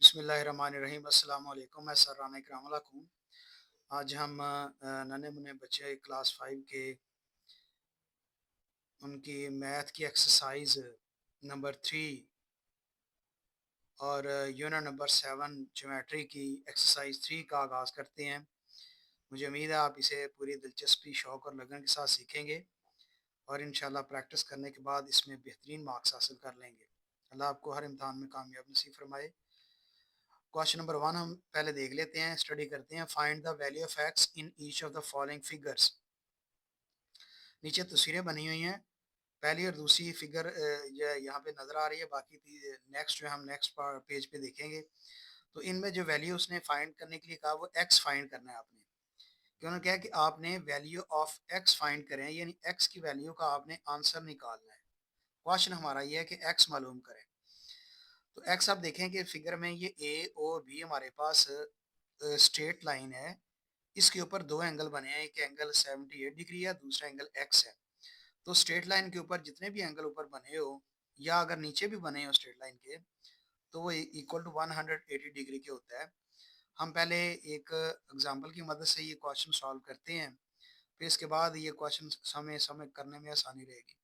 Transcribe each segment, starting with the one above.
बिस्मिल्लाहिर्रहमानिर्रहीम। अस्सलाम वालेकुम। मैं सर राना इकराम हूँ। आज हम नन्हे मुन्ने बच्चे क्लास 5 के उनकी मैथ की एक्सरसाइज नंबर 3 और यूनिट नंबर 7 ज्योमेट्री की एक्सरसाइज 3 का आगाज़ करते हैं। मुझे उम्मीद है आप इसे पूरी दिलचस्पी, शौक़ और लगन के साथ सीखेंगे और इंशाल्लाह प्रैक्टिस करने के बाद इसमें बेहतरीन मार्क्स हासिल कर लेंगे। अल्लाह आपको हर इम्तिहान में कामयाब नसीब फरमाए। क्वेश्चन नंबर 1 हम पहले देख लेते हैं, स्टडी करते हैं। Find the value of x in each of the following figures. नीचे तस्वीरें बनी हुई हैं, पहली और दूसरी फिगर यहाँ पे नज़र आ रही है। बाकी नेक्स्ट जो हम नेक्स्ट पेज पे देखेंगे तो इनमें जो वैल्यू उसने फाइंड करने के लिए कहा वो एक्स फाइंड करना है आपने। कि उन्होंने कहा कि आपने वैल्यू ऑफ एक्स फाइंड करें, यानी एक्स की वैल्यू का आपने आंसर निकालना है। क्वेश्चन हमारा ये है कि एक्स मालूम करें। तो एक्स आप देखें कि फिगर में ये ए और बी हमारे पास स्ट्रेट लाइन है। इसके ऊपर दो एंगल बने हैं, एक एंगल 78 डिग्री है, दूसरा एंगल एक्स है। तो स्ट्रेट लाइन के ऊपर जितने भी एंगल ऊपर बने हो या अगर नीचे भी बने हो स्ट्रेट लाइन के, तो वो इक्वल टू 180 डिग्री के होता है। हम पहले एक एग्जांपल की मदद से ये क्वेश्चन सॉल्व करते हैं, फिर इसके बाद ये क्वेश्चन समय समय करने में आसानी रहेगी।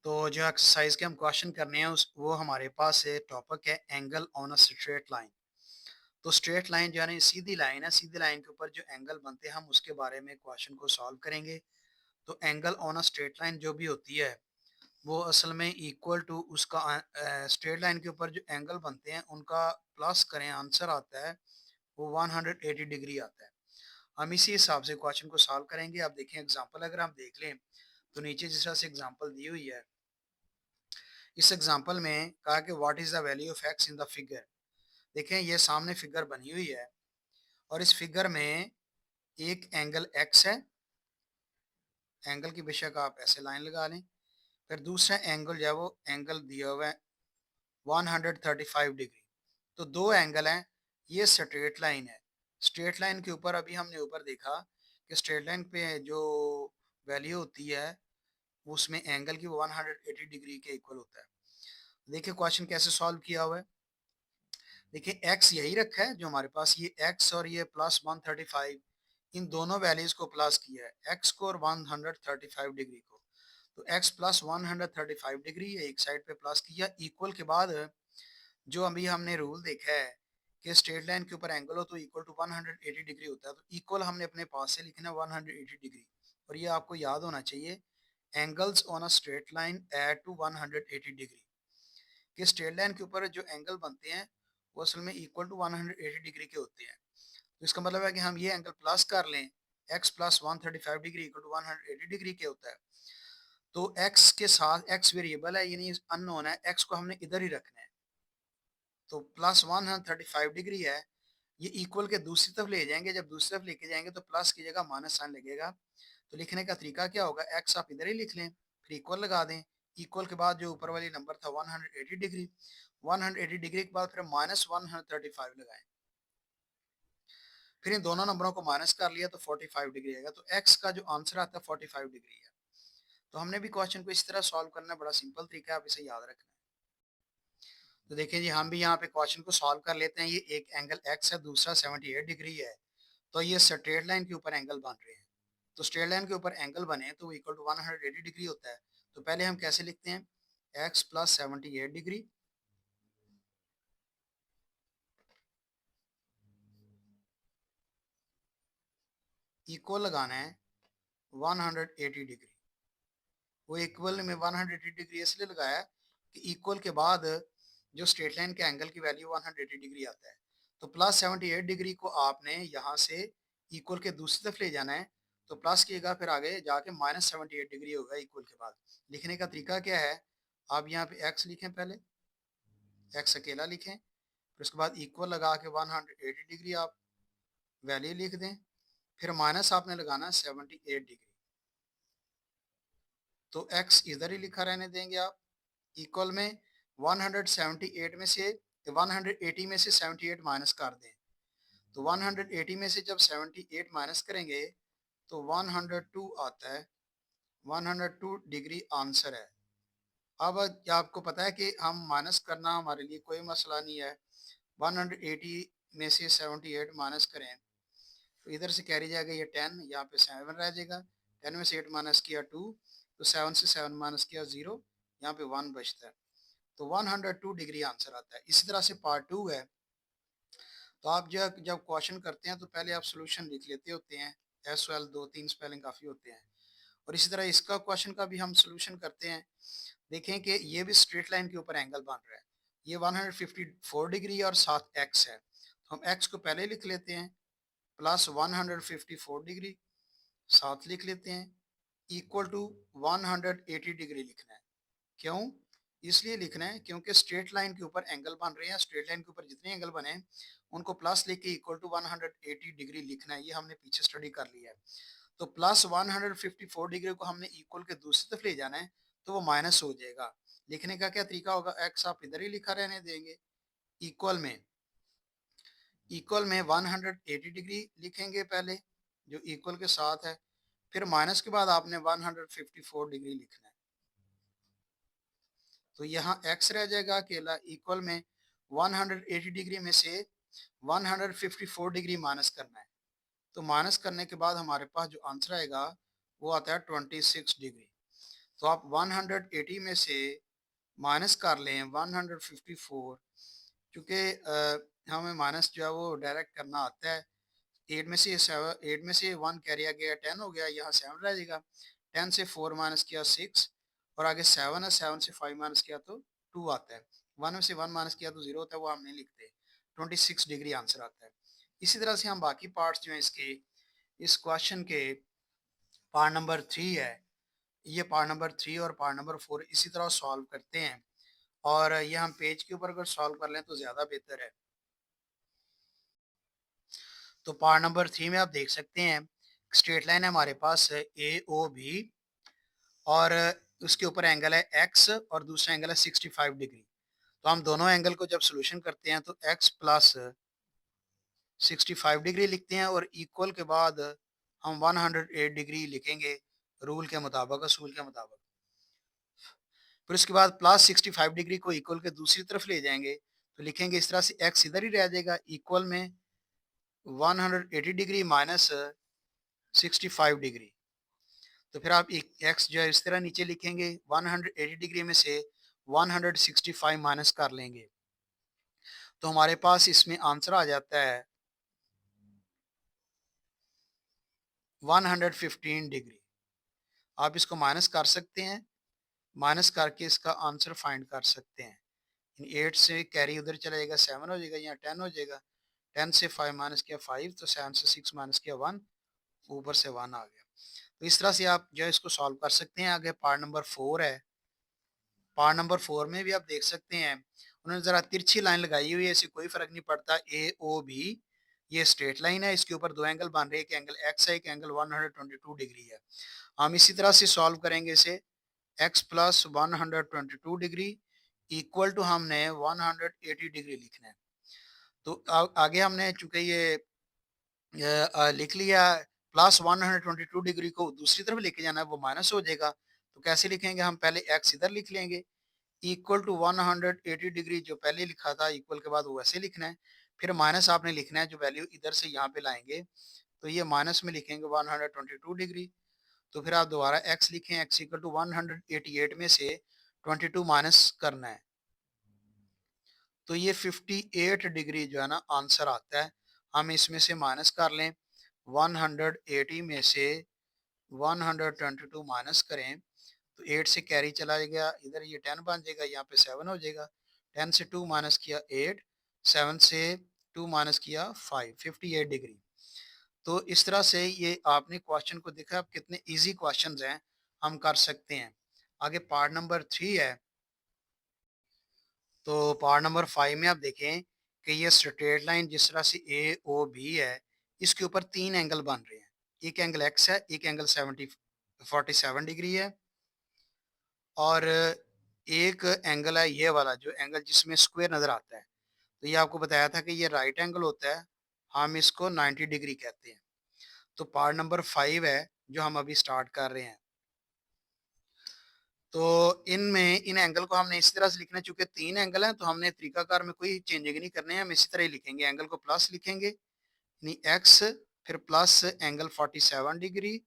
तो जो एक्सरसाइज के हम क्वेश्चन करने हैं उस वो हमारे पास टॉपिक है angle on a straight line. तो स्ट्रेट लाइन जो है ना सीधी लाइन है, सीधी लाइन के ऊपर जो एंगल बनते हैं हम उसके बारे में क्वेश्चन को सॉल्व करेंगे। तो angle on a straight line जो भी होती है वो असल में इक्वल टू उसका स्ट्रेट लाइन के ऊपर जो एंगल बनते हैं उनका प्लस करें, आंसर आता है वो 180 डिग्री आता है। हम इसी हिसाब से क्वेश्चन को सॉल्व करेंगे। आप देखें एग्जाम्पल अगर हम देख लें तो नीचे जिस तरह से एग्जाम्पल दी हुई है, इस एग्जाम्पल में कहा कि what is the value of x in the figure. देखें ये सामने फिगर बनी हुई है और इस फिगर में एक एंगल एक्स है, एंगल की बेशक आप ऐसे लाइन लगा लें। फिर दूसरा एंगल जो है वो एंगल दिया हुआ है 135 डिग्री। तो दो एंगल हैं, ये स्ट्रेट लाइन है। स्ट्रेट लाइन के ऊपर अभी हमने ऊपर देखा कि स्ट्रेट लाइन पे जो वैल्यू होती है उसमें एंगल की 180 डिग्री के इक्वल होता है। देखिए क्वेश्चन कैसे सॉल्व किया हुआ है। देखिए एक्स यही रखा है जो हमारे पास, ये एक्स और ये प्लस 135, इन दोनों वैल्यूज को प्लस किया है, एक्स को और 135 डिग्री को। तो एक्स प्लस 135 डिग्री एक साइड पे प्लस किया, इक्वल के बाद जो अभी हमने रूल देखा है कि स्ट्रेट लाइन के ऊपर एंगल हो तो इक्वल टू 180 डिग्री होता है। तो इक्वल हमने अपने पास से लिखना है 180 डिग्री। और ये आपको याद होना चाहिए, angles on a straight line add to 180 degree. कि स्ट्रेट लाइन के ऊपर जो एंगल बनते हैं वो असल में इक्वल टू 180 डिग्री के होते हैं। तो इसका मतलब है कि हम ये एंगल प्लस कर लें, x plus 135 degree equal to 180 degree के होता है। तो x के साथ x वेरिएबल है यानी अननोन है, x को हमने इधर ही रखना है। तो प्लस 135 डिग्री है, ये इक्वल के दूसरी तरफ ले जाएंगे, जब दूसरी तरफ लेके जाएंगे तो प्लस की जगह माइनस साइन लगेगा। तो लिखने का तरीका क्या होगा, x आप इधर ही लिख लें, फिर इक्वल लगा दें। इक्वल के बाद जो ऊपर वाली नंबर था 180 डिग्री, 180 डिग्री के बाद फिर माइनस 135 लगाएं, फिर इन दोनों नंबरों को माइनस कर लिया तो 45 डिग्री आएगा। तो x का जो आंसर आता है 45 डिग्री है। तो हमने भी क्वेश्चन को इस तरह सॉल्व करना, बड़ा सिंपल तरीका है, आप इसे याद रखना है। तो देखिए जी हम भी यहाँ पे क्वेश्चन को सॉल्व कर लेते हैं। ये एक एंगल x है, दूसरा 78 डिग्री है। तो ये स्ट्रेट लाइन के ऊपर एंगल बन रहे हैं। तो स्ट्रेट लाइन के ऊपर एंगल बने तो इक्वल टू 180 डिग्री होता है। तो पहले हम कैसे लिखते हैं, x प्लस 78 डिग्री इक्वल लगाना है 180 डिग्री। वो इक्वल में 180 डिग्री इसलिए लगाया कि इक्वल के बाद जो स्ट्रेट लाइन के एंगल की वैल्यू 180 डिग्री आता है। तो प्लस 78 डिग्री को आपने यहाँ से इक्वल के दूसरी तरफ ले जाना है। तो प्लस की जगह फिर आगे जाके माइनस 78 डिग्री होगा इक्वल के बाद। लिखने का तरीका क्या है, आप यहाँ पे एक्स लिखें, पहले एक्स अकेला लिखें, फिर उसके बाद इक्वल लगा के 180 डिग्री आप वैल्यू लिख दें, फिर माइनस आपने लगाना 78 डिग्री। तो एक्स इधर ही लिखा रहने देंगे आप। इक्वल में 178 में से 180 में से 78 माइनस कर दें। तो 180 में से जब 78 माइनस करेंगे तो 102 आता है, 102 डिग्री आंसर है। अब आपको पता है कि हम माइनस करना हमारे लिए कोई मसला नहीं है। 180 में से 78 माइनस करें तो इधर से कैरी जाएगा ये 10, यहाँ पे 7 रह जाएगा। 10 में से 8 माइनस किया 2, तो 7 से 7 माइनस किया 0, यहाँ पे 1 बचता है। तो 102 डिग्री आंसर आता है। इसी तरह से पार्ट 2 है। तो आप जब जब क्वेश्चन करते हैं तो पहले आप सोल्यूशन लिख लेते होते हैं। एस वेल 2-3 स्पेलिंग काफ़ी होते हैं। और इसी तरह इसका क्वेश्चन का भी हम सोल्यूशन करते हैं। देखें कि ये भी स्ट्रेट लाइन के ऊपर एंगल बन रहा है। ये 154 डिग्री और साथ एक्स है, तो हम एक्स को पहले लिख लेते हैं प्लस 154 डिग्री, साथ लिख लेते हैं इक्वल टू 180 डिग्री लिखना है। क्यों इसलिए लिखना है क्योंकि स्ट्रेट लाइन के ऊपर एंगल बन रहे हैं। स्ट्रेट लाइन के ऊपर जितने एंगल बने उनको प्लस लेके इक्वल टू 180 डिग्री लिखना है। ये हमने पीछे स्टडी कर लिया है। तो प्लस 154 डिग्री को हमने इक्वल के दूसरी तरफ ले जाना है, तो वो माइनस हो जाएगा। लिखने का क्या तरीका होगा, एक्स आप इधर ही लिखा रहने देंगे, इक्वल में 180 डिग्री लिखेंगे पहले जो इक्वल के साथ है, फिर माइनस के बाद आपने 154 डिग्री लिखना है। तो यहाँ x रह जाएगा अकेला, इक्वल में 180 डिग्री में से 154 डिग्री माइनस करना है। तो माइनस करने के बाद हमारे पास जो आंसर आएगा वो आता है 26 डिग्री। तो आप 180 में से माइनस कर लें 154, चूँकि हमें माइनस जो है वो डायरेक्ट करना आता है। 8 में से 1 कैरिया गया 10 हो गया, यहाँ 7 रह जाएगा। 10 से 4 माइनस किया 6, और आगे 7 है, 7 से 5 माइनस किया तो 2 आता है। 1 में से 1 माइनस किया तो 0 होता है, वो हम नहीं लिखते। 26 डिग्री आंसर आता है। इसी तरह से हम बाकी पार्ट्स जो हैं इसके, इस क्वेश्चन के पार्ट नंबर 3 है, ये पार्ट नंबर 3 और पार्ट नंबर 4 इसी तरह सॉल्व करते हैं। और ये हम पेज के ऊपर अगर सॉल्व कर लें तो ज़्यादा बेहतर है। तो पार्ट नंबर 3 में आप देख सकते हैं स्ट्रेट लाइन है हमारे पास ए ओ बी, और उसके ऊपर एंगल है एक्स और दूसरा एंगल है 65 डिग्री। तो हम दोनों एंगल को जब सोल्यूशन करते हैं तो एक्स प्लस 65 डिग्री लिखते हैं, और इक्वल के बाद हम 108 डिग्री लिखेंगे रूल के मुताबिक, असूल के मुताबिक। फिर उसके बाद प्लस 65 डिग्री को इक्वल के दूसरी तरफ ले जाएंगे, तो लिखेंगे इस तरह से एक्स इधर ही रह जाएगा, इक्वल में 180 डिग्री माइनस 65 डिग्री। तो फिर आप एक्स जो है इस तरह नीचे लिखेंगे, 180 डिग्री में से 165 माइनस कर लेंगे, तो हमारे पास इसमें आंसर आ जाता है 115 डिग्री। आप इसको माइनस कर सकते हैं, माइनस करके इसका आंसर फाइंड कर सकते हैं। 8 से कैरी उधर चला जाएगा, 7 हो जाएगा, यहाँ 10 हो जाएगा। 10 से 5 माइनस किया 5, तो 7 से 6 माइनस किया 1, ऊपर से 1 आ गया। तो इस तरह से आप जो है इसको सॉल्व कर सकते हैं। आगे पार्ट नंबर 4 है। पार्ट नंबर 4 में भी आप देख सकते हैं उन्होंने ज़रा तिरछी लाइन लगाई हुई है, इससे कोई फ़र्क नहीं पड़ता। ए ओ बी ये स्ट्रेट लाइन है, इसके ऊपर दो एंगल बन रहे हैं, एक एंगल एक्स है, एक एंगल 122 डिग्री है। हम इसी तरह से सॉल्व करेंगे इसे, x plus 122 degree equal to हमने 180 डिग्री लिखना है। तो आगे हमने चूंकि ये लिख लिया प्लस 122 डिग्री को दूसरी तरफ लेके जाना है, वो माइनस हो जाएगा। तो कैसे लिखेंगे, हम पहले एक्स इधर लिख लेंगे इक्वल टू 180 डिग्री, जो पहले लिखा था इक्वल के बाद वो वैसे लिखना है। फिर माइनस आपने लिखना है, जो वैल्यू इधर से यहाँ पे लाएंगे तो ये माइनस में लिखेंगे 122 डिग्री। तो फिर आप दोबारा x लिखें, x इक्वल टू 188 में से 22 माइनस करना है, तो ये 58 डिग्री जो है ना आंसर आता है। हम इसमें से माइनस कर लें, 180 में से 122 माइनस करें तो 8 से कैरी चला गया, इधर ये 10 बन जाएगा, यहाँ पे 7 हो जाएगा। 10 से 2 माइनस किया 8, 7 से 2 माइनस किया 5, 58 डिग्री। तो इस तरह से ये आपने क्वेश्चन को देखा, आप कितने इजी क्वेश्चंस हैं, हम कर सकते हैं। आगे पार्ट नंबर 3 है। तो पार्ट नंबर 5 में आप देखें कि ये स्ट्रेट लाइन जिस तरह से ए ओ बी है, इसके ऊपर 3 एंगल बन रहे हैं। एक एंगल एक्स है, एक एंगल 47 डिग्री है, और एक एंगल है ये वाला, जो एंगल जिसमें स्क्वायर नज़र आता है। तो ये आपको बताया था कि ये राइट एंगल होता है, हम इसको 90 डिग्री कहते हैं। तो पार्ट नंबर 5 है जो हम अभी स्टार्ट कर रहे हैं। तो इनमें इन एंगल को हमने इसी तरह से लिखना है, चूंकि 3 एंगल हैं तो हमने तरीकाकार में कोई चेंजिंग नहीं करने हैं, हम इसी तरह ही लिखेंगे। एंगल को प्लस लिखेंगे, यानी एक्स, फिर प्लस एंगल 47 डिग्री,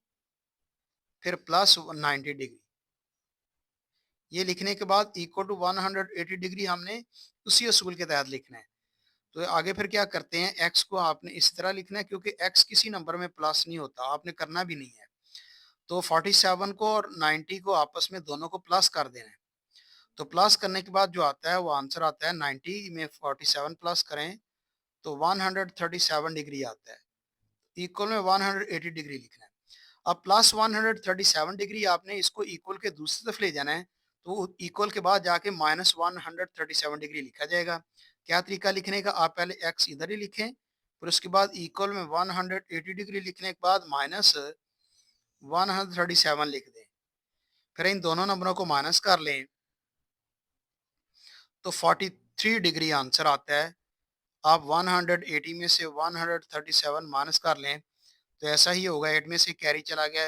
फिर प्लस 90 डिग्री। ये लिखने के बाद इक्वल टू 180 डिग्री हमने उसी असूल के तहत लिखना है। तो आगे फिर क्या करते हैं, एक्स को आपने इस तरह लिखना है, क्योंकि एक्स किसी नंबर में प्लस नहीं होता, आपने करना भी नहीं है। तो 47 को और 90 को आपस में दोनों को प्लस कर देना है। तो प्लस करने के बाद जो आता है वो आंसर आता है 90 में 47 प्लस करें तो 137 डिग्री आता है। इक्वल में 180 डिग्री लिखना है। अब प्लस 137 डिग्री आपने इसको इक्वल के दूसरी तरफ ले जाना है, तो इक्वल के बाद जाके माइनस 137 डिग्री लिखा जाएगा। क्या तरीका लिखने का, आप पहले एक्स इधर ही लिखें, फिर उसके बाद इक्वल में 180 डिग्री लिखने के बाद माइनस 137 लिख दें। फिर इन दोनों नंबरों को माइनस कर लें तो 43 डिग्री आंसर आता है। आप 180 में से 137 माइनस कर लें तो ऐसा ही होगा, 8 में से कैरी चला गया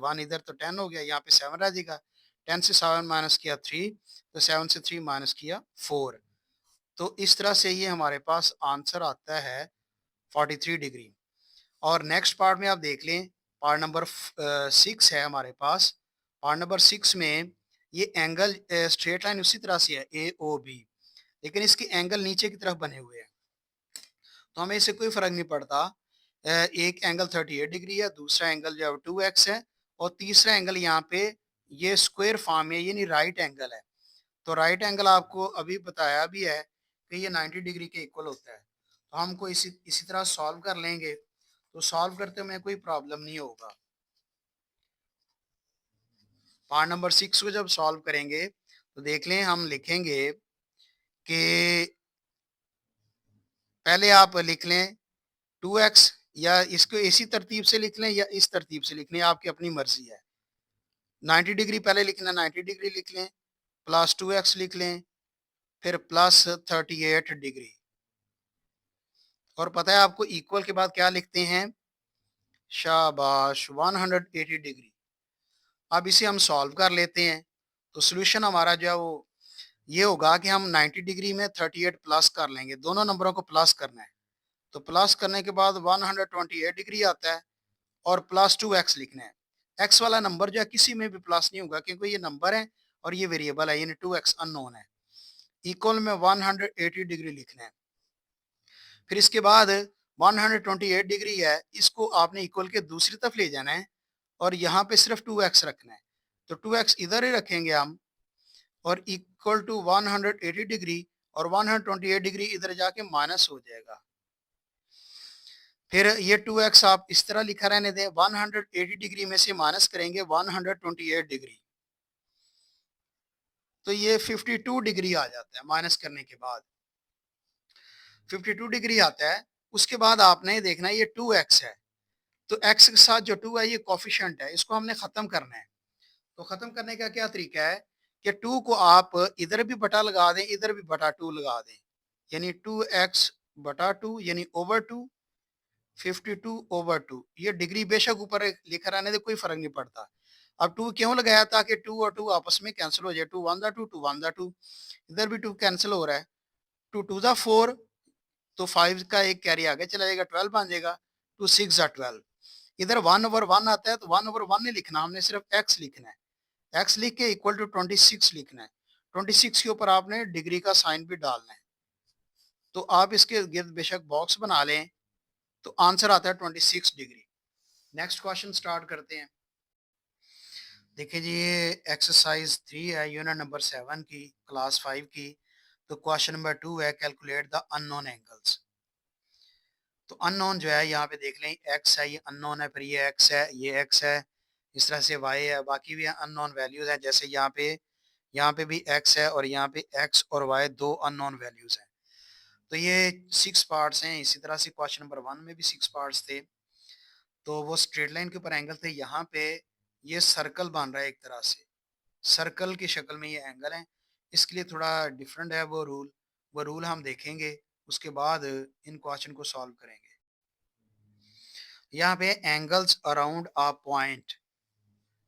1 इधर, तो 10 हो गया, यहाँ पे 7 रह जाएगा। 10 से 7 माइनस किया 3, तो 7 से 3 माइनस किया 4। तो इस तरह से ये हमारे पास आंसर आता है 43 डिग्री। और नेक्स्ट पार्ट में आप देख लें, पार्ट नंबर 6 है हमारे पास। पार्ट नंबर 6 में ये एंगल स्ट्रेट लाइन उसी तरह से है ए ओ बी, लेकिन इसके एंगल नीचे की तरफ बने हुए हैं, तो हमें इससे कोई फर्क नहीं पड़ता। एक एंगल 38 डिग्री है, दूसरा एंगल जो है 2x है, और तीसरा एंगल यहाँ पे ये स्क्वायर फॉर्म है, यानी राइट एंगल है। तो राइट एंगल आपको अभी बताया भी है कि ये 90 डिग्री के इक्वल होता है। तो हमको इसी इसी तरह सॉल्व कर लेंगे, तो सॉल्व करते में कोई प्रॉब्लम नहीं होगा। पार्ट नंबर 6 को जब सॉल्व करेंगे तो देख लें, हम लिखेंगे कि पहले आप लिख लें 2x, या इसको इसी तरतीब से लिख लें या इस तरतीब से लिख लें, आपकी अपनी मर्जी है। 90 डिग्री पहले लिखना, 90 डिग्री लिख लें, प्लस 2x लिख लें, फिर प्लस 38 डिग्री। और पता है आपको इक्वल के बाद क्या लिखते हैं, शाबाश 180 डिग्री। अब इसे हम सॉल्व कर लेते हैं, तो सोल्यूशन हमारा जो है वो ये होगा कि हम 90 डिग्री में 38 प्लस कर लेंगे, दोनों नंबरों को प्लस करना है। तो प्लस करने के बाद 128 डिग्री आता है, और प्लस 2x लिखना है। x वाला नंबर जो है किसी में भी प्लस नहीं होगा, क्योंकि ये नंबर है और ये वेरिएबल है, यानी 2x अननोन है। इक्वल में 180 डिग्री लिखना है। फिर इसके बाद 128 डिग्री है, इसको आपने इक्वल के दूसरी तरफ ले जाना है, और यहाँ पे सिर्फ 2x रखना है। तो 2x इधर ही रखेंगे हम, और इक्वल टू 180 डिग्री, और 128 डिग्री इधर जाके माइनस हो जाएगा। फिर ये 2x आप इस तरह लिखा रहने दें, 180 डिग्री में से माइनस करेंगे 128 डिग्री, तो ये 52 डिग्री आ जाता है माइनस करने के बाद, 52 डिग्री आता है। उसके बाद आपने देखना है ये 2x है, तो x के साथ जो 2 है ये कोफिशिएंट है, इसको हमने खत्म करना है। तो खत्म करने का क्या तरीका है कि 2 को आप इधर भी बटा लगा दें, इधर भी बटा 2 लगा दें, यानी 2x बटा 2 यानी ओवर 2, 52/2। ये डिग्री बेशक ऊपर लिखा रहने दे, कोई फर्क नहीं पड़ता। अब 2 क्यों लगाया, ताकि 2 और 2 आपस में कैंसिल हो जाए, 2 1 2 2 1 2, इधर भी 2 कैंसिल हो रहा है, 2 2 4, तो 5 का एक कैरी आगे चला जाएगा, 12 बन जाएगा, 2 6 12। इधर 1/1 आता है, तो 1/1 नहीं लिखना, हमने सिर्फ x लिखना है। x लिख के इक्वल टू 26 लिखना है। 26 के ऊपर आपने डिग्री का साइन भी डालना है। तो आप इसके गिर्द बेशक बॉक्स बना लें, तो आंसर आता है 26 डिग्री। नेक्स्ट क्वेश्चन स्टार्ट करते हैं। देखिए जी, ये एक्सरसाइज 3 है, यूनिट नंबर 7 की, क्लास 5 की। तो क्वेश्चन नंबर 2 है, कैलकुलेट द अननोन एंगल्स। तो अननोन जो है यहाँ पे देख लें, एक्स है, ये अननोन है, फिर ये एक्स है, ये एक्स है, इस तरह से वाई है, बाकी भी अननोन वैल्यूज हैं, जैसे यहाँ पे भी एक्स है, और यहाँ पे एक्स और वाई दो अननोन वैल्यूज हैं। तो ये 6 पार्ट्स हैं। इसी तरह से क्वेश्चन नंबर 1 में भी 6 पार्ट्स थे। तो वो स्ट्रेट लाइन के ऊपर एंगल थे, यहाँ पे ये सर्कल बन रहा है, एक तरह से सर्कल की शक्ल में ये एंगल है। इसके लिए थोड़ा डिफरेंट है वो रूल हम देखेंगे, उसके बाद इन क्वेश्चन को सॉल्व करेंगे। यहाँ पे angles around a point,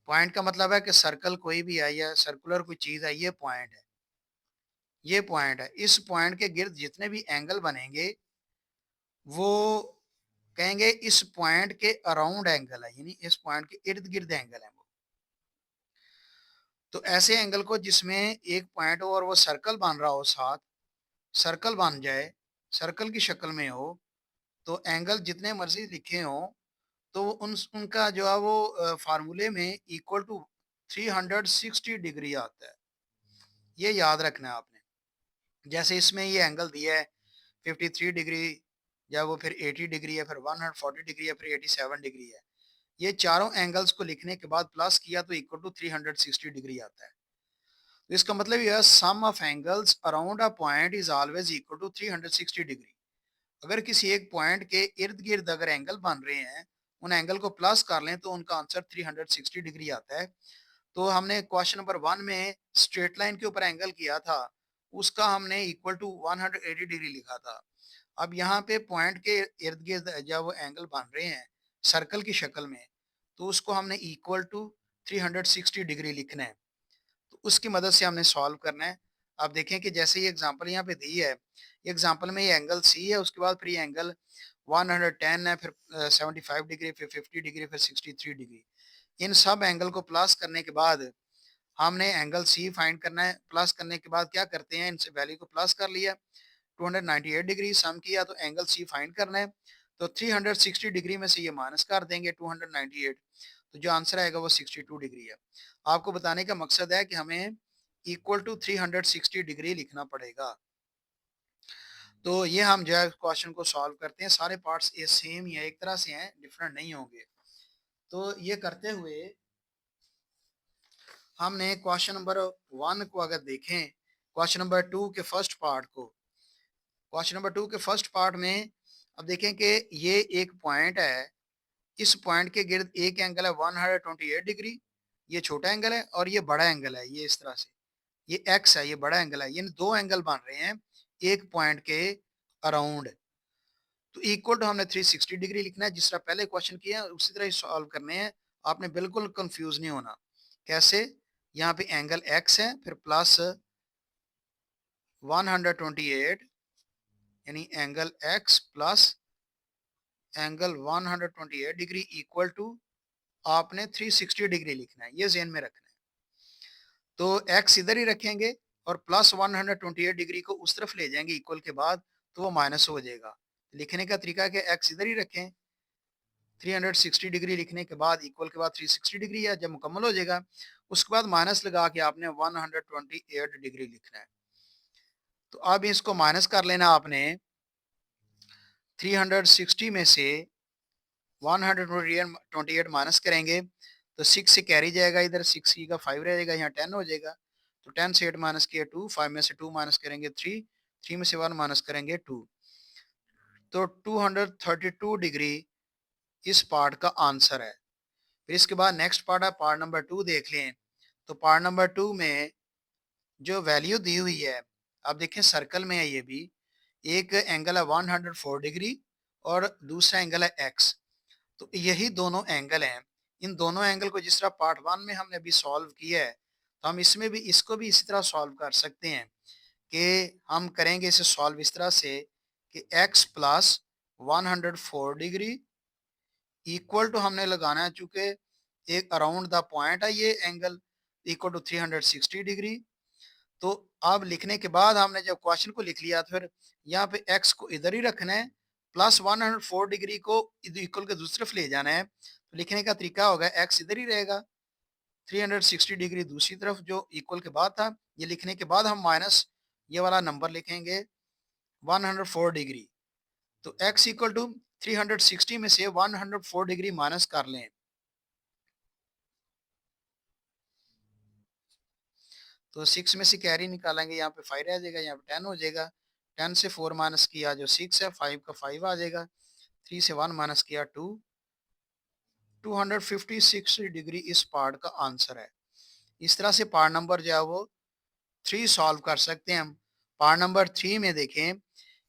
point का मतलब है कि सर्कल कोई भी है या सर्कुलर कोई चीज़ है, ये पॉइंट है, ये पॉइंट है। इस पॉइंट के गिर्द जितने भी एंगल बनेंगे वो कहेंगे इस पॉइंट के अराउंड एंगल है, यानी इस पॉइंट के इर्द गिर्द एंगल है वो। तो ऐसे एंगल को जिसमें एक पॉइंट हो और वो सर्कल बन रहा हो, साथ सर्कल बन जाए, सर्कल की शक्ल में हो, तो एंगल जितने मर्जी लिखे हो तो उन उनका जो है वो फार्मूले में इक्वल टू 360 डिग्री आता है। ये याद रखना है आपने। जैसे इसमें ये एंगल दिया है 53 डिग्री, या वो फिर 80 डिग्री है, फिर 140 डिग्री है, फिर 87 डिग्री है। ये चारों एंगल्स को लिखने के बाद प्लस किया तो इक्वल टू 360 डिग्री आता है। तो इसका मतलब ये है sum of angles around a point is always equal to 360 degree. अगर किसी एक पॉइंट के इर्द गिर्द अगर एंगल बन रहे हैं, उन एंगल को प्लस कर लें तो उनका आंसर 360 डिग्री आता है। तो हमने क्वेश्चन नंबर 1 में स्ट्रेट लाइन के ऊपर एंगल किया था, उसका हमने इक्वल टू 180 डिग्री लिखा था। अब यहाँ पे पॉइंट के इर्द गिर्द जब वो एंगल बन रहे हैं सर्कल की शक्ल में, तो उसको हमने इक्वल टू 360 डिग्री लिखना है। तो उसकी मदद से हमने सॉल्व करना है। आप देखें कि जैसे ये एग्जांपल यहाँ पे दी है, एग्जांपल में ये एंगल सी है, उसके बाद फिर ये एंगल 110 है, फिर 75 डिग्री, फिर 50 डिग्री, फिर 63 डिग्री। इन सब एंगल को प्लस करने के बाद हमने एंगल सी फाइंड करना है। प्लस करने के बाद क्या करते हैं, इनसे वैल्यू को प्लस कर लिया, 298 डिग्री सम किया तो एंगल सी फाइंड करना है। तो 360 डिग्री में से ये माइनस कर देंगे 298, तो जो आंसर आएगा वो 62 डिग्री है। आपको बताने का मकसद है कि हमें इक्वल टू 360 डिग्री लिखना पड़ेगा। तो ये हम जो है क्वेश्चन को सॉल्व करते हैं। सारे पार्ट्स ये सेम ही है, एक तरह से हैं, डिफरेंट नहीं होंगे। तो ये करते हुए हमने क्वेश्चन नंबर 1 को अगर देखें, क्वेश्चन नंबर 2 के फर्स्ट पार्ट को, क्वेश्चन नंबर 2 के फर्स्ट पार्ट में अब देखें कि ये एक पॉइंट है, इस पॉइंट के गिर्द एक एंगल है 128 डिग्री, ये छोटा एंगल है और ये बड़ा एंगल है, ये इस तरह से, ये एक्स है, ये बड़ा एंगल है, ये दो एंगल बन रहे हैं एक पॉइंट के अराउंड। तो इक्वल टू हमने 360 डिग्री लिखना है, जिस तरह पहले क्वेश्चन किया है उसी तरह ही सॉल्व करने हैं। आपने बिल्कुल कंफ्यूज नहीं होना। कैसे, यहाँ पे एंगल एक्स है, फिर प्लस 128, यानी angle x plus angle 128 degree equal to आपने 360 डिग्री लिखना है, ये जेन में रखना है। तो एक्स इधर ही रखेंगे और प्लस 128 डिग्री को उस तरफ ले जाएंगे इक्वल के बाद, तो वो माइनस हो जाएगा। लिखने का तरीका है कि एक्स इधर ही रखें, 360 डिग्री लिखने के बाद इक्वल के बाद 360 डिग्री है, जब मुकम्मल हो जाएगा उसके बाद माइनस लगा के आपने 128 डिग्री लिखना है। तो अब इसको माइनस कर लेना आपने, 360 में से 128 माइनस करेंगे तो 6 से कैरी जाएगा, इधर 6 की का 5 रहेगा, यहाँ 10 हो जाएगा। तो 10 से 8 माइनस किया 2, 5 में से 2 माइनस करेंगे 3, 3 में से 1 माइनस करेंगे 2, तो 232 डिग्री इस पार्ट का आंसर है। फिर इसके बाद नेक्स्ट पार्ट है, पार्ट नंबर 2 देख लें। तो पार्ट नंबर 2 में जो वैल्यू दी हुई है, आप देखें सर्कल में है, ये भी एक एंगल है 104 डिग्री और दूसरा एंगल है एक्स। तो यही दोनों एंगल हैं। इन दोनों एंगल को जिस तरह पार्ट 1 में हमने अभी सॉल्व किया है, तो हम इसमें भी इसको भी इसी तरह सॉल्व कर सकते हैं कि हम करेंगे इसे सॉल्व इस तरह से कि x plus 104 degree equal to हमने लगाना है, चूंकि एक अराउंड द पॉइंट है ये एंगल, इक्वल टू 360 डिग्री। तो अब लिखने के बाद हमने जब क्वेश्चन को लिख लिया तो फिर यहाँ पे x को इधर ही रखना है, प्लस 104 डिग्री को इक्वल के दूसरी तरफ ले जाना है। तो लिखने का तरीका होगा x इधर ही रहेगा, 360 डिग्री दूसरी तरफ जो इक्वल के बाद था, ये लिखने के बाद हम माइनस ये वाला नंबर लिखेंगे 104 डिग्री। तो x इक्वल टू 360 में से 104 डिग्री माइनस कर लें, तो 6 में से कैरी निकालेंगे, यहाँ पे 5 रह जाएगा, यहाँ पे 10 हो जाएगा। 10 से 4 माइनस किया जो 6 है, 5 का 5 आ जाएगा। 3 से 1 माइनस किया 2, 256 डिग्री इस पार्ट का आंसर है। इस तरह से पार्ट नंबर जो है वो 3 सॉल्व कर सकते हैं हम। पार्ट नंबर 3 में देखें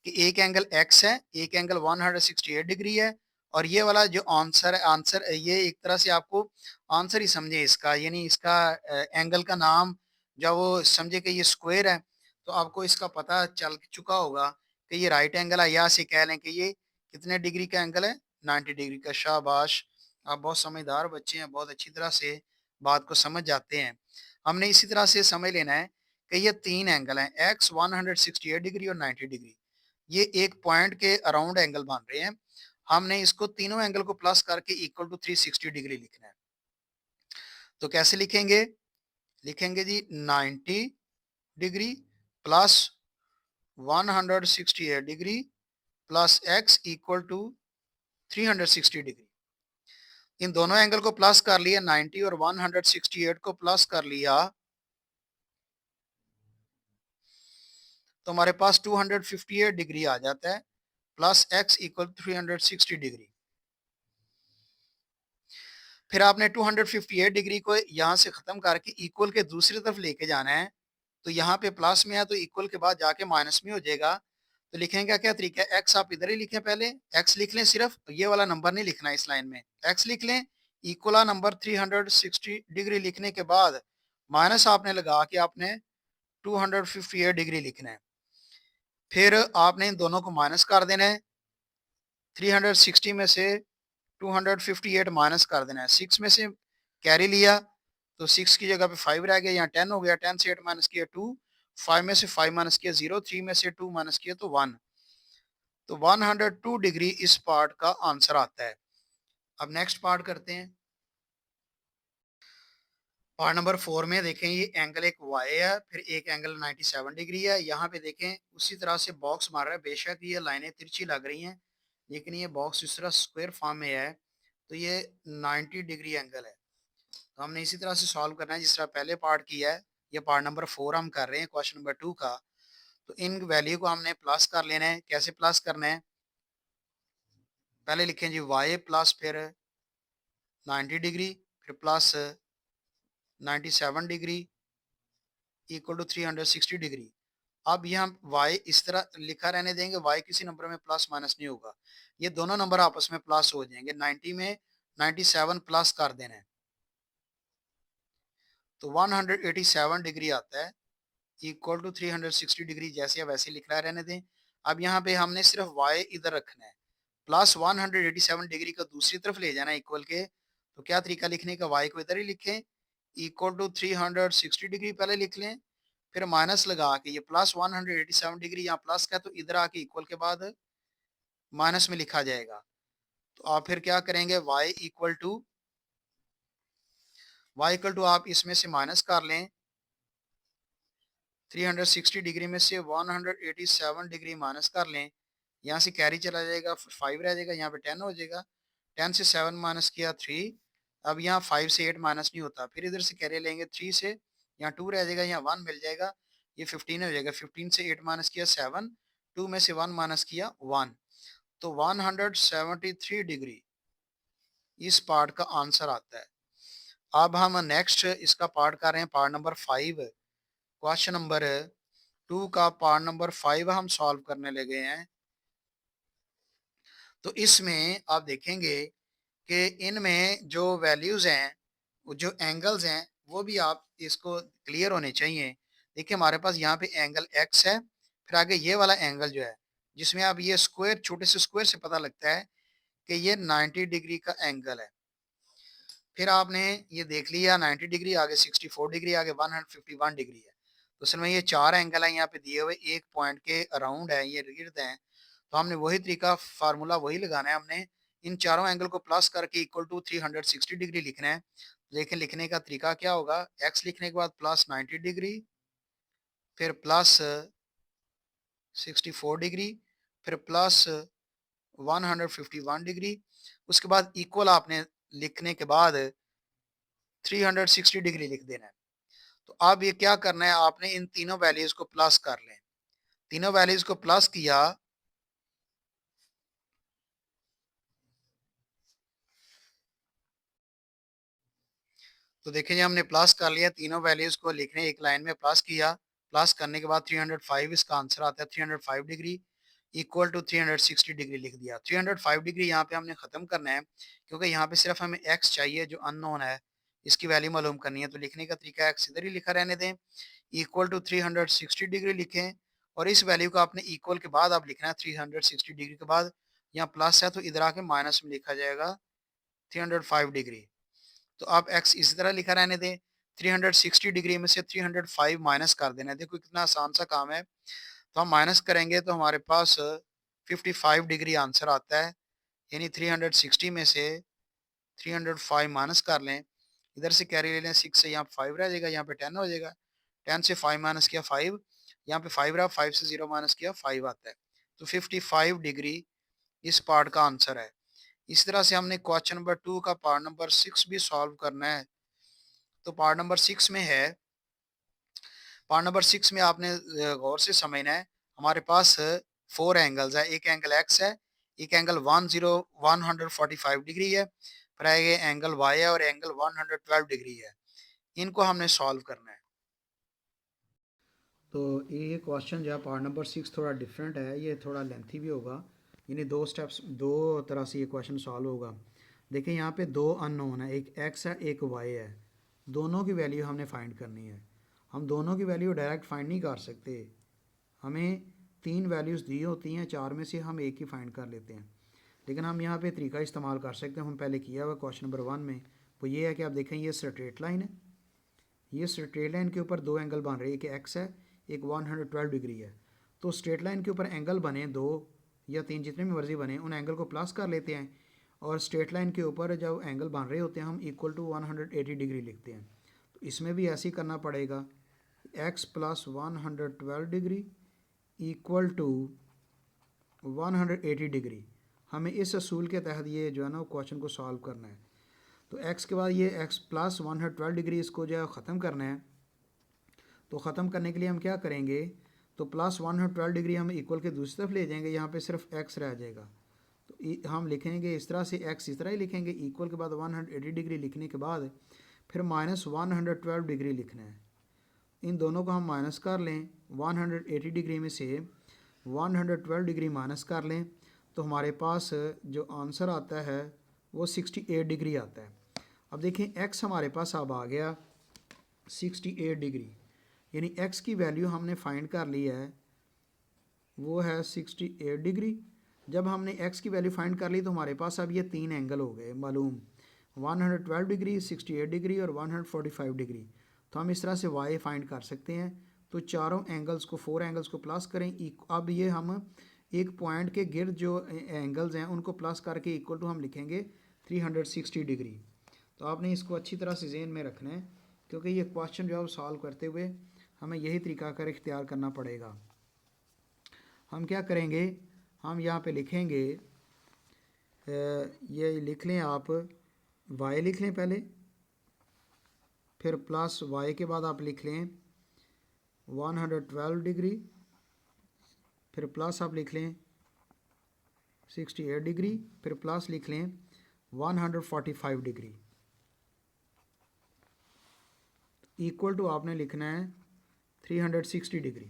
कि एक एंगल x है, एक एंगल 168 डिग्री है और ये वाला जो आंसर आंसर ये एक तरह से आपको आंसर ही समझे इसका, यानी इसका एंगल का नाम जब वो समझे कि ये स्क्वायर है तो आपको इसका पता चल चुका होगा कि ये राइट एंगल है, या से कह लें कि ये कितने डिग्री का एंगल है, 90 डिग्री का। शाबाश, आप बहुत समझदार बच्चे हैं, बहुत अच्छी तरह से बात को समझ जाते हैं। हमने इसी तरह से समझ लेना है कि ये तीन एंगल हैं, एक्स 168 डिग्री और 90 डिग्री, ये एक पॉइंट के अराउंड एंगल बन रहे हैं। हमने इसको तीनों एंगल को प्लस करके इक्वल टू 360 डिग्री लिखना है। तो कैसे लिखेंगे? लिखेंगे जी 90 degree plus 168 degree plus x equal to 360 degree. इन दोनों एंगल को प्लस कर लिया 90 और 168 को प्लस कर लिया तो हमारे पास 258 डिग्री आ जाता है, प्लस एक्स इक्वल 360 डिग्री। फिर आपने 258 डिग्री को यहां से खत्म करके इक्वल के दूसरी तरफ लेके जाना है। तो यहाँ पे प्लस में है तो इक्वल के बाद जाके माइनस में हो जाएगा। तो लिखेंगे क्या क्या तरीका है, एक्स आप इधर ही लिखें, पहले एक्स लिख लें, सिर्फ ये वाला नंबर नहीं लिखना इस लाइन में, एक्स लिख लें। इक्वल नंबर 360 डिग्री लिखने के बाद माइनस आपने लगा के आपने 258 डिग्री लिखना है। फिर आपने इन दोनों को माइनस कर देना है, 360 में से 258 माइनस कर देना है, 6 में से कैरी लिया तो 6 की जगह पे 5 रह गया, यहाँ 10 हो गया, 10 से 8 माइनस किया 2, 5 में से 5 माइनस किया 0, 3 में से 2 माइनस किया तो 1। तो 102 डिग्री इस पार्ट का आंसर आता है। अब नेक्स्ट पार्ट करते हैं। पार्ट नंबर 4 में देखें, ये एंगल एक वाई है, फिर एक एंगल 97 डिग्री है। यहाँ पे देखें उसी तरह से बॉक्स मार रहा है, बेशक ये लाइनें तिरछी लग रही हैं लेकिन ये बॉक्स इस तरह स्क्वायर फॉर्म में है तो ये 90 डिग्री एंगल है। तो हमने इसी तरह से सॉल्व करना है जिस तरह पहले पार्ट किया है। ये पार्ट नंबर 4 हम कर रहे हैं क्वेश्चन नंबर 2 का। तो इन वैल्यू को हमने प्लस कर लेना है। कैसे प्लस करना है? पहले लिखें जी वाई प्लस फिर 90 डिग्री फिर plus 97 degree equal to 360 degree. अब ये हम y इस तरह लिखा रहने देंगे, y किसी नंबर में प्लस माइनस नहीं होगा, ये दोनों नंबर आपस में प्लस हो जाएंगे। 90 में 97 प्लस कर देना है तो 187 डिग्री आता है इक्वल टू 360 डिग्री। जैसे या वैसे लिख रहा है, रहने दें। अब यहाँ पे हमने सिर्फ y इधर रखना है, प्लस 187 डिग्री को दूसरी तरफ ले जाना है इक्वल के। तो क्या तरीका लिखने का, y को इधर ही लिखें, इक्वल टू 360 डिग्री पहले लिख लें, फिर माइनस लगा के ये प्लस 187 डिग्री यहाँ प्लस का तो इधर आके इक्वल के बाद माइनस में लिखा जाएगा। तो आप फिर क्या करेंगे, y इक्वल टू आप इसमें से माइनस कर लें, 360 डिग्री में से 187 डिग्री माइनस कर लें, यहाँ से कैरी चला जाएगा, 5 रह जाएगा, यहाँ पे 10 हो जाएगा, 10 से 7 माइनस किया 3। अब यहाँ 5 से 8 माइनस नहीं होता, फिर इधर से कैरी लेंगे 3 से, यहाँ 2 रह जाएगा, यहाँ 1 मिल जाएगा, ये 15 हो जाएगा, 15 से 8 माइनस किया 7, 2 में से 1 माइनस किया 1। तो 173 डिग्री इस पार्ट का आंसर आता है। अब हम नेक्स्ट इसका पार्ट कर रहे हैं, पार्ट नंबर 5। क्वेश्चन नंबर 2 का पार्ट नंबर 5 हम सॉल्व करने लगे हैं। तो इसमें आप देखेंगे कि इनमें जो वैल्यूज हैं, जो एंगल्स हैं, वो भी आप इसको क्लियर होने चाहिए। देखिए हमारे पास यहाँ पे एंगल एक्स है, फिर आगे ये वाला एंगल जो है जिसमें आप ये स्क्वायर, छोटे से स्क्वायर से पता लगता है कि ये 90 डिग्री का एंगल है। फिर आपने ये देख लिया 90 डिग्री, आगे 64 डिग्री, आगे 151 डिग्री है। तो असल में ये चार एंगल है यहाँ पे दिए हुए, एक पॉइंट के अराउंड है, ये गिर्द हैं। तो हमने वही तरीका, फार्मूला वही लगाना है। हमने इन चारों एंगल को प्लस करके इक्वल टू 360 डिग्री लिखना है। लेकिन लिखने का तरीका क्या होगा, एक्स लिखने के बाद प्लस 90 डिग्री, फिर प्लस 64 डिग्री, फिर प्लस 151 डिग्री, उसके बाद इक्वल आपने लिखने के बाद 360 डिग्री लिख देना है। तो अब ये क्या करना है, आपने इन तीनों वैल्यूज को प्लस कर लें। तीनों वैल्यूज को प्लस किया तो देखें हमने प्लस कर लिया, तीनों वैल्यूज को लिखने एक लाइन में प्लस किया। प्लस करने के बाद 305 इसका आंसर आता है, 305 डिग्री। इक्वल टू 360 डिग्री लिख दिया। 305 डिग्री यहाँ पे हमने ख़त्म करना है क्योंकि यहाँ पे सिर्फ हमें एक्स चाहिए जो अननोन है, इसकी वैल्यू मालूम करनी है। तो लिखने का तरीका एक्स इधर ही लिखा रहने दें, इक्वल टू 360 डिग्री लिखें और इस वैल्यू को आपने इक्वल के बाद आप लिखना है 360 डिग्री के बाद, यहाँ प्लस है तो इधर आके माइनस में लिखा जाएगा 305 डिग्री। तो आप एक्स इसी तरह लिखा रहने दें। 360 डिग्री में से 305 माइनस कर देना है। देखो कितना आसान सा काम है। तो हम माइनस करेंगे तो हमारे पास 55 डिग्री आंसर आता है। यानी 360 में से 305 माइनस कर लें, इधर से कैरी ले लें, 6 से यहाँ 5 रह जाएगा, यहाँ पे 10 हो जाएगा। 10 से 5 माइनस किया 5, यहाँ पे 5 रहा, 5 से 0 माइनस किया 5 आता है। तो 55 डिग्री इस पार्ट का आंसर है। इस तरह से हमने क्वेश्चन नंबर 2 का पार्ट नंबर 6 भी सॉल्व करना है। तो पार्ट नंबर 6 में है, पार्ट नंबर 6 में आपने गौर से समझना है। हमारे पास 4 एंगल्स है, एक एंगल एक्स है, एक एंगल 145 डिग्री है, फिर आगे एंगल वाई है और एंगल 112 डिग्री है। इनको हमने सॉल्व करना है। तो ये क्वेश्चन जो है पार्ट नंबर 6 थोड़ा डिफरेंट है, ये थोड़ा लेंथी भी होगा, यानी 2 स्टेप्स 2 तरह से ये क्वेश्चन सॉल्व होगा। देखिए यहाँ पे 2 अननोन है, एक एक्स है एक वाई है, दोनों की वैल्यू हमने फाइंड करनी है। हम दोनों की वैल्यू डायरेक्ट फाइंड नहीं कर सकते, हमें 3 वैल्यूज़ दी होती हैं, 4 में से हम एक ही फाइंड कर लेते हैं। लेकिन हम यहाँ पे तरीका इस्तेमाल कर सकते हैं, हम पहले किया हुआ क्वेश्चन नंबर 1 में। वो ये है कि आप देखें ये स्ट्रेट लाइन है, ये स्ट्रेट लाइन के ऊपर 2 एंगल बन रहे हैं, एक एक्स है एक 112 डिग्री है। तो स्ट्रेट लाइन के ऊपर एंगल बने 2 या 3 जितने भी मर्जी बने, उन एंगल को प्लस कर लेते हैं और स्ट्रेट लाइन के ऊपर जब एंगल बन रहे होते हैं हम इक्वल टू 180 डिग्री लिखते हैं। तो इसमें भी ऐसे ही करना पड़ेगा, x plus 112 degree equal to 180 degree. हमें इस असूल के तहत ये जो है ना क्वेश्चन को सॉल्व करना है। तो x के बाद ये x प्लस 112 डिग्री इसको जो है ख़त्म करना है। तो ख़त्म करने के लिए हम क्या करेंगे, तो प्लस 112 डिग्री हम इक्वल के दूसरी तरफ ले जाएंगे, यहाँ पे सिर्फ x रह जाएगा। तो हम लिखेंगे इस तरह से, x इस तरह ही लिखेंगे, इक्वल के बाद 180 डिग्री लिखने के बाद फिर माइनस 112 डिग्री लिखना है। इन दोनों को हम माइनस कर लें, 180 डिग्री में से 112 डिग्री माइनस कर लें तो हमारे पास जो आंसर आता है वो 68 डिग्री आता है। अब देखें x हमारे पास अब आ गया 68 डिग्री, यानी x की वैल्यू हमने फाइंड कर ली है, वो है 68 डिग्री। जब हमने x की वैल्यू फाइंड कर ली तो हमारे पास अब ये 3 एंगल हो गए मालूम, 112 डिग्री, 68 डिग्री और 145 डिग्री। तो हम इस तरह से y फाइंड कर सकते हैं। तो चारों एंगल्स को 4 एंगल्स को प्लस करें, अब ये हम एक पॉइंट के गिर्द जो एंगल्स हैं उनको प्लस करके इक्वल टू हम लिखेंगे 360 डिग्री। तो आपने इसको अच्छी तरह से जहन में रखना है क्योंकि ये क्वेश्चन जो है सॉल्व करते हुए हमें यही तरीका कर इख्तियार करना पड़ेगा। हम क्या करेंगे, हम यहाँ पे लिखेंगे, ये लिख लें आप, y लिख लें पहले, फिर प्लस y के बाद आप लिख लें 112 डिग्री, फिर प्लस आप लिख लें 68 डिग्री, फिर प्लस लिख लें 145 डिग्री, इक्वल टू आपने लिखना है 360 डिग्री।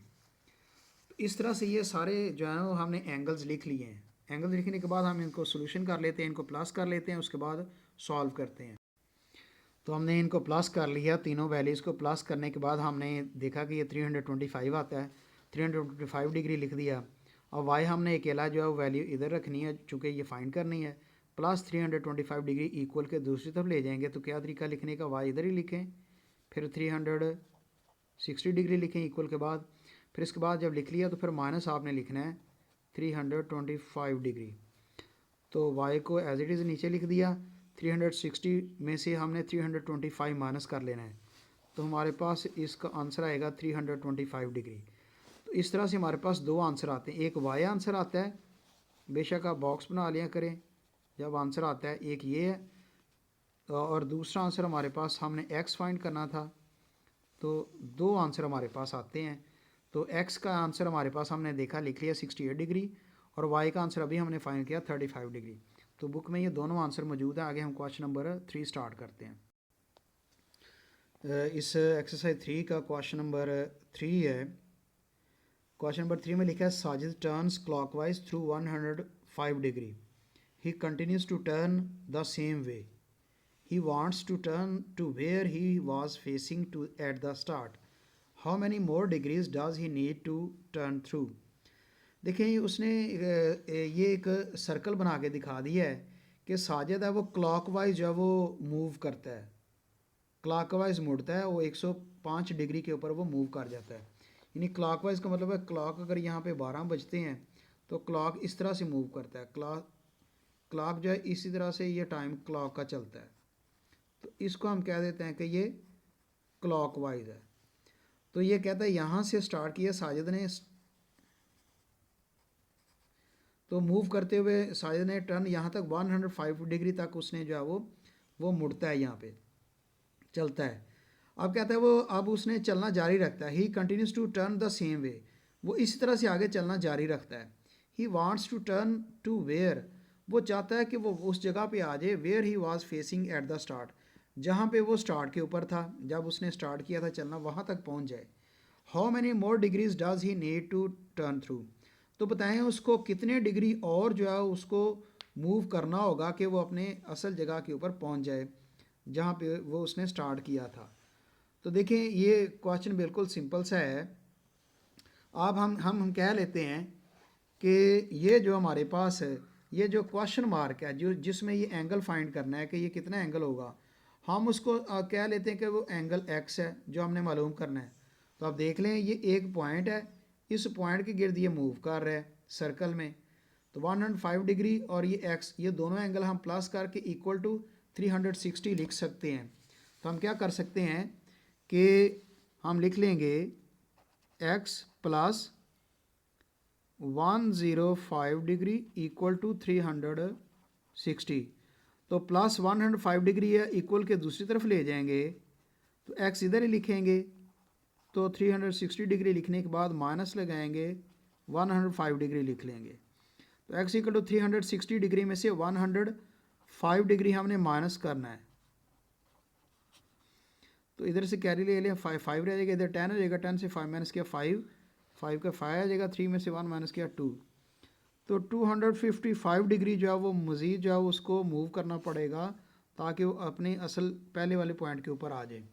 इस तरह से ये सारे जो है ना हमने एंगल्स लिख लिए हैं। एंगल्स लिखने के बाद हम इनको सोल्यूशन कर लेते हैं, इनको प्लस कर लेते हैं, उसके बाद सॉल्व करते हैं। तो हमने इनको प्लस कर लिया, तीनों वैल्यूज़ को प्लस करने के बाद हमने देखा कि ये 325 आता है, 325 डिग्री लिख दिया। और वाई हमने अकेला जो है वो वैल्यू इधर रखनी है चूँकि ये फाइंड करनी है, प्लस 325 डिग्री इक्वल के दूसरी तरफ ले जाएंगे। तो क्या तरीका लिखने का, वाई इधर ही लिखें, फिर 360 डिग्री लिखें इक्वल के बाद, फिर इसके बाद जब लिख लिया तो फिर माइनस आपने लिखना है 325 डिग्री। तो y को एज इट इज़ नीचे लिख दिया, 360 में से हमने 325 माइनस कर लेना है, तो हमारे पास इसका आंसर आएगा 325 डिग्री। तो इस तरह से हमारे पास दो आंसर आते हैं, एक y आंसर आता है, बेशक आप बॉक्स बना लिया करें जब आंसर आता है, एक ये है, और दूसरा आंसर हमारे पास हमने x फाइंड करना था। तो दो आंसर हमारे पास आते हैं। तो x का आंसर हमारे पास हमने देखा, लिख लिया 68 डिग्री, और y का आंसर अभी हमने फाइंड किया 35 डिग्री। तो बुक में ये दोनों आंसर मौजूद है। आगे हम क्वेश्चन नंबर 3 स्टार्ट करते हैं। इस एक्सरसाइज 3 का क्वेश्चन नंबर 3 है, क्वेश्चन नंबर 3 में लिखा है Sajid turns clockwise through 105 degree, he continues to turn the same way, he wants to turn to where he was facing to at the start, how many more degrees does he need to turn through। देखिए उसने ये एक circle बना के दिखा दिया है कि साजिद है वो क्लॉकवाइज जो है वो मूव करता है, क्लॉकवाइज मुड़ता है, वो 105 डिग्री के ऊपर वो मूव कर जाता है। यानी क्लॉकवाइज का मतलब है क्लॉक अगर यहाँ पे 12 बजते हैं तो क्लॉक इस तरह से मूव करता है, क्लॉक जो है इसी तरह से ये टाइम क्लॉक का चलता है, तो इसको हम कह देते हैं कि ये क्लॉकवाइज है। तो ये कहता है यहाँ से स्टार्ट किया साजिद ने, तो मूव करते हुए साजिद ने टर्न यहाँ तक 105 डिग्री तक उसने जो है वो मुड़ता है, यहाँ पे चलता है। अब कहता है वो अब उसने चलना जारी रखता है, he continues to turn the same way, वो इसी तरह से आगे चलना जारी रखता है। He wants to turn to where, वो चाहता है कि वो उस जगह पे आ जाए where he was facing at the start, जहाँ पे वो स्टार्ट के ऊपर था, जब उसने स्टार्ट किया था चलना वहाँ तक पहुँच जाए। How many more degrees does he need to turn through, तो बताएं उसको कितने डिग्री और जो है उसको मूव करना होगा कि वो अपने असल जगह के ऊपर पहुँच जाए जहाँ पे वो उसने स्टार्ट किया था। तो देखें ये क्वेश्चन बिल्कुल सिंपल सा है। अब हम कह लेते हैं कि ये जो हमारे पास है, ये जो क्वेश्चन मार्क है जो जिसमें ये एंगल फाइंड करना है कि ये कितना एंगल होगा, हम उसको कह लेते हैं कि वो एंगल एक्स है जो हमने मालूम करना है। तो आप देख लें ये एक पॉइंट है, इस पॉइंट के गिर्द ये मूव कर रहा है सर्कल में, तो 105 डिग्री और ये एक्स, ये दोनों एंगल हम प्लस करके इक्वल टू 360 लिख सकते हैं। तो हम क्या कर सकते हैं कि हम लिख लेंगे x plus 105 degree equal to 360, तो प्लस 105 डिग्री है इक्वल के दूसरी तरफ ले जाएंगे तो x इधर ही लिखेंगे, तो 360 डिग्री लिखने के बाद माइनस लगाएंगे 105 डिग्री लिख लेंगे, तो x इक्वल टू 360 डिग्री में से 105 डिग्री हमने माइनस करना है, तो इधर से कैरी ले लें, 5 रह जाएगा, इधर 10 हो जाएगा, 10 से 5 माइनस किया 5 का 5 आ जाएगा, 3 में से 1 माइनस किया 2, तो 255 डिग्री जो है वो मज़ीद जो है उसको मूव करना पड़ेगा ताकि वो अपने असल पहले वाले पॉइंट के ऊपर आ जाए।